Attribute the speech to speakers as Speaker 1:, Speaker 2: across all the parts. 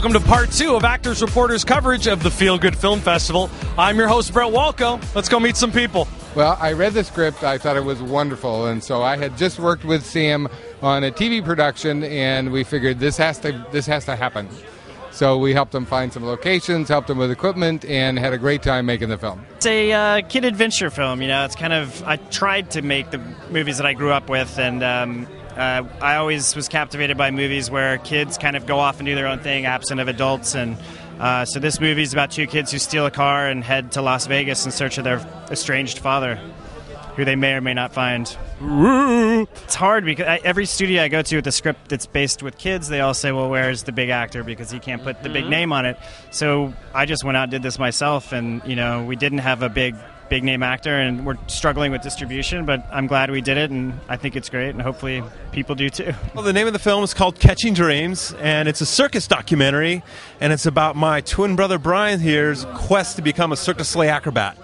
Speaker 1: Welcome to part 2 of Actors Reporters coverage of the Feel Good Film Festival. I'm your host, Brett Walco. Let's go meet some people.
Speaker 2: Well, I read the script. I thought it was wonderful, and so I had just worked with Sam on a TV production, and we figured this has to happen. So we helped them find some locations, helped them with equipment, and had a great time making the film.
Speaker 3: It's a kid adventure film. You know, it's kind of, I tried to make the movies that I grew up with, and I always was captivated by movies where kids kind of go off and do their own thing, absent of adults. And so this movie is about two kids who steal a car and head to Las Vegas in search of their estranged father, who they may or may not find. It's hard because every studio I go to with the script that's based with kids, they all say, well, where's the big actor, because he can't put the big name on it. So I just went out and did this myself, and you know, we didn't have a big name actor, and we're struggling with distribution, but I'm glad we did it, and I think it's great, and hopefully people do too.
Speaker 4: Well, the name of the film is called Catching Dreams, and it's a circus documentary, and it's about my twin brother Brian here's quest to become a Cirque du Soleil acrobat.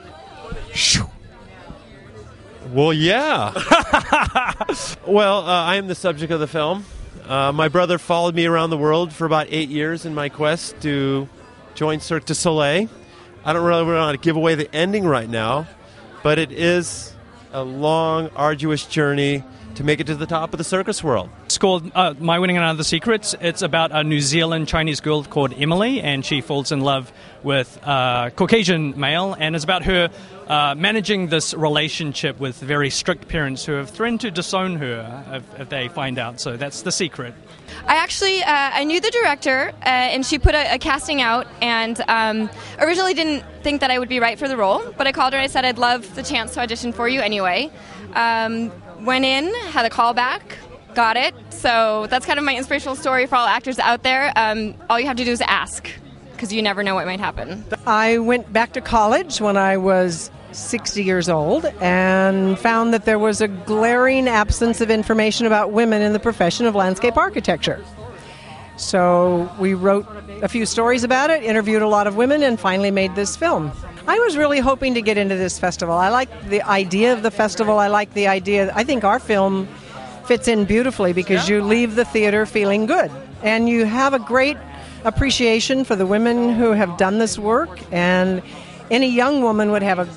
Speaker 4: Well, yeah. Well, I am the subject of the film. My brother followed me around the world for about 8 years in my quest to join Cirque du Soleil. I don't really want to give away the ending right now, but it is a long, arduous journey to make it to the top of the circus world.
Speaker 5: It's called My Winning and Other Secrets. It's about a New Zealand Chinese girl called Emily, and she falls in love with a Caucasian male, and it's about her managing this relationship with very strict parents who have threatened to disown her if they find out. So that's the secret.
Speaker 6: I actually I knew the director, and she put a casting out, and originally didn't think that I would be right for the role, but I called her and I said I'd love the chance to audition for you anyway. Went in, had a call back, got it. So that's kind of my inspirational story for all actors out there. All you have to do is ask, because you never know what might happen.
Speaker 7: I went back to college when I was 60 years old and found that there was a glaring absence of information about women in the profession of landscape architecture. So we wrote a few stories about it, interviewed a lot of women, and finally made this film. I was really hoping to get into this festival. I like the idea of the festival. I like the idea. I think our film fits in beautifully because you leave the theater feeling good. And you have a great appreciation for the women who have done this work. And any young woman would have a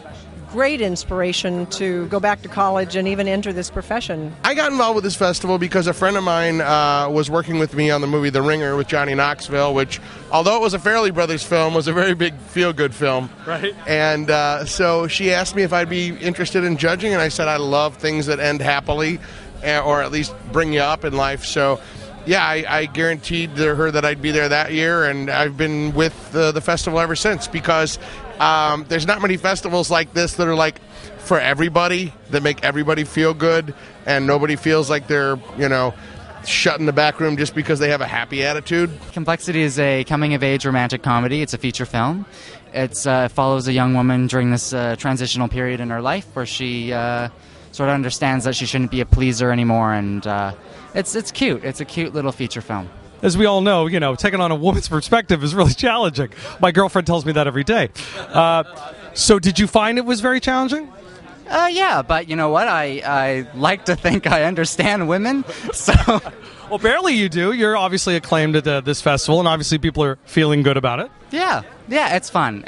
Speaker 7: great inspiration to go back to college and even enter this profession.
Speaker 8: I got involved with this festival because a friend of mine was working with me on the movie The Ringer with Johnny Knoxville, which, although it was a Farrelly Brothers film, was a very big feel-good film.
Speaker 1: Right.
Speaker 8: And so she asked me if I'd be interested in judging, and I said I love things that end happily, or at least bring you up in life. So yeah, I guaranteed her that I'd be there that year, and I've been with the festival ever since, because there's not many festivals like this that are like for everybody, that make everybody feel good, and nobody feels like they're, you know, shut in the back room just because they have a happy attitude.
Speaker 9: Complexity is a coming-of-age romantic comedy. It's a feature film. It follows a young woman during this transitional period in her life where she sort of understands that she shouldn't be a pleaser anymore, and it's cute. It's a cute little feature film.
Speaker 1: As we all know, you know, taking on a woman's perspective is really challenging. My girlfriend tells me that every day. So did you find it was very challenging?
Speaker 9: Yeah, but you know what? I like to think I understand women, so...
Speaker 1: Well, barely you do. You're obviously acclaimed at this festival, and obviously people are feeling good about it.
Speaker 9: Yeah, it's fun.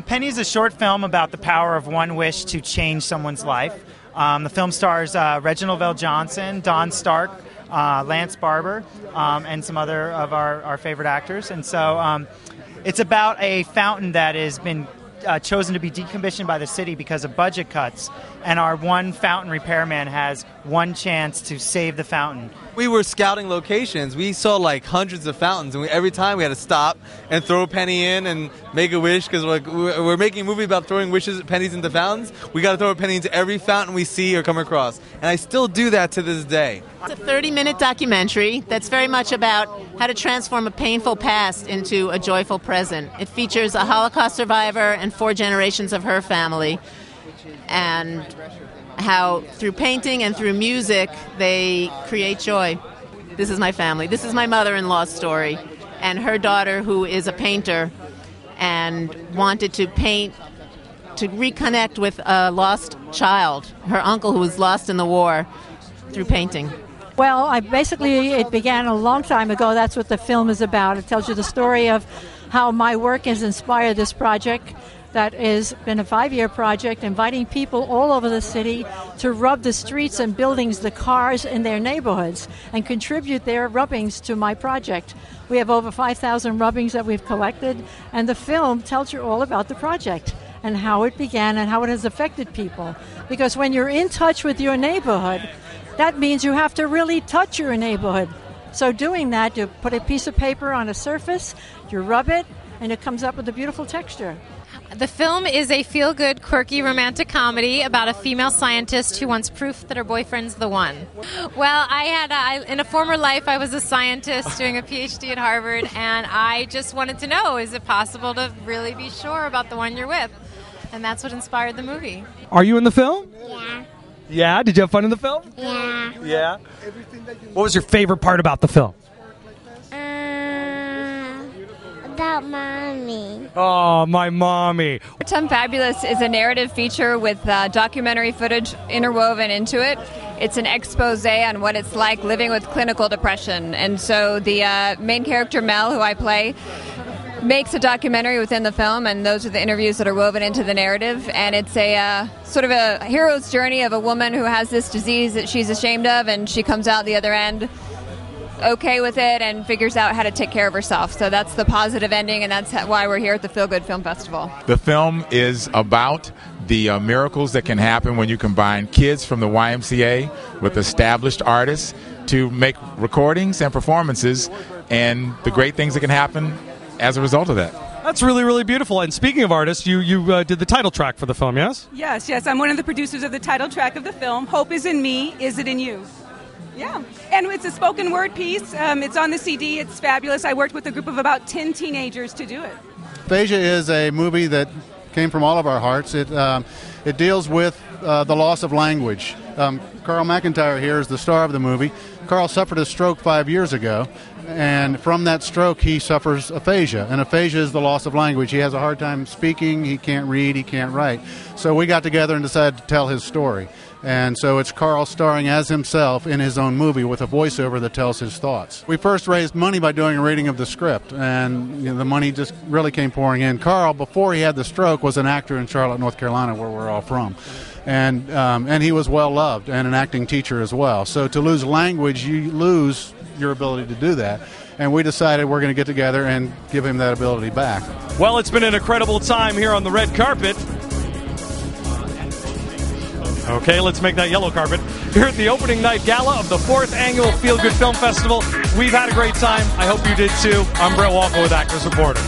Speaker 10: Penny is a short film about the power of one wish to change someone's life. The film stars Reginald VelJohnson, Don Stark, Lance Barber, and some other of our favorite actors. And so it's about a fountain that has been chosen to be decommissioned by the city because of budget cuts, and our one fountain repairman has one chance to save the fountain.
Speaker 11: We were scouting locations. We saw like hundreds of fountains, and every time we had to stop and throw a penny in and make a wish, because we're making a movie about throwing pennies into fountains. We got to throw a penny into every fountain we see or come across, and I still do that to this day.
Speaker 12: It's a 30-minute documentary that's very much about how to transform a painful past into a joyful present. It features a Holocaust survivor and 4 generations of her family, and how through painting and through music they create joy. This is my family. This is my mother-in-law's story, and her daughter, who is a painter and wanted to paint to reconnect with a lost child, her uncle who was lost in the war, through painting.
Speaker 13: Well, it began a long time ago. That's what the film is about. It tells you the story of how my work has inspired this project that has been a 5-year project, inviting people all over the city to rub the streets and buildings, the cars in their neighborhoods, and contribute their rubbings to my project. We have over 5,000 rubbings that we've collected, and the film tells you all about the project and how it began and how it has affected people. Because when you're in touch with your neighborhood, that means you have to really touch your neighborhood. So doing that, you put a piece of paper on a surface, you rub it, and it comes up with a beautiful texture.
Speaker 14: The film is a feel-good, quirky, romantic comedy about a female scientist who wants proof that her boyfriend's the one. Well, in a former life, I was a scientist doing a PhD at Harvard, and I just wanted to know, is it possible to really be sure about the one you're with? And that's what inspired the movie.
Speaker 1: Are you in the film?
Speaker 15: Yeah.
Speaker 1: Yeah? Did you have fun in the film?
Speaker 15: Yeah.
Speaker 1: Yeah? What was your favorite part about the film?
Speaker 15: About Mommy.
Speaker 1: Oh, my mommy.
Speaker 6: Tom Fabulous is a narrative feature with documentary footage interwoven into it. It's an expose on what it's like living with clinical depression. And so the main character, Mel, who I play, makes a documentary within the film, and those are the interviews that are woven into the narrative. And it's a sort of a hero's journey of a woman who has this disease that she's ashamed of, and she comes out the other end okay with it and figures out how to take care of herself. So that's the positive ending, and that's why we're here at the Feel Good Film Festival.
Speaker 16: The film is about the miracles that can happen when you combine kids from the YMCA with established artists to make recordings and performances, and the great things that can happen as a result of that.
Speaker 1: That's really, really beautiful. And speaking of artists, you did the title track for the film, yes?
Speaker 17: Yes. I'm one of the producers of the title track of the film, Hope is in Me, Is It in You? Yeah, and it's a spoken word piece. It's on the CD. It's fabulous. I worked with a group of about 10 teenagers to do it.
Speaker 18: Vasia is a movie that came from all of our hearts. It deals with the loss of language. Carl McIntyre here is the star of the movie. Carl suffered a stroke 5 years ago, and from that stroke he suffers aphasia. And aphasia is the loss of language. He has a hard time speaking, he can't read, he can't write. So we got together and decided to tell his story. And so it's Carl starring as himself in his own movie with a voiceover that tells his thoughts. We first raised money by doing a reading of the script, and the money just really came pouring in. Carl, before he had the stroke, was an actor in Charlotte, North Carolina, where we're all from. And he was well loved and an acting teacher as well. So to lose language, you lose your ability to do that. And we decided we're going to get together and give him that ability back.
Speaker 1: Well, it's been an incredible time here on the red carpet. Okay, let's make that yellow carpet. Here at the opening night gala of the 4th Annual Feel Good Film Festival. We've had a great time. I hope you did too. I'm Brett Walker with Actors Reporter.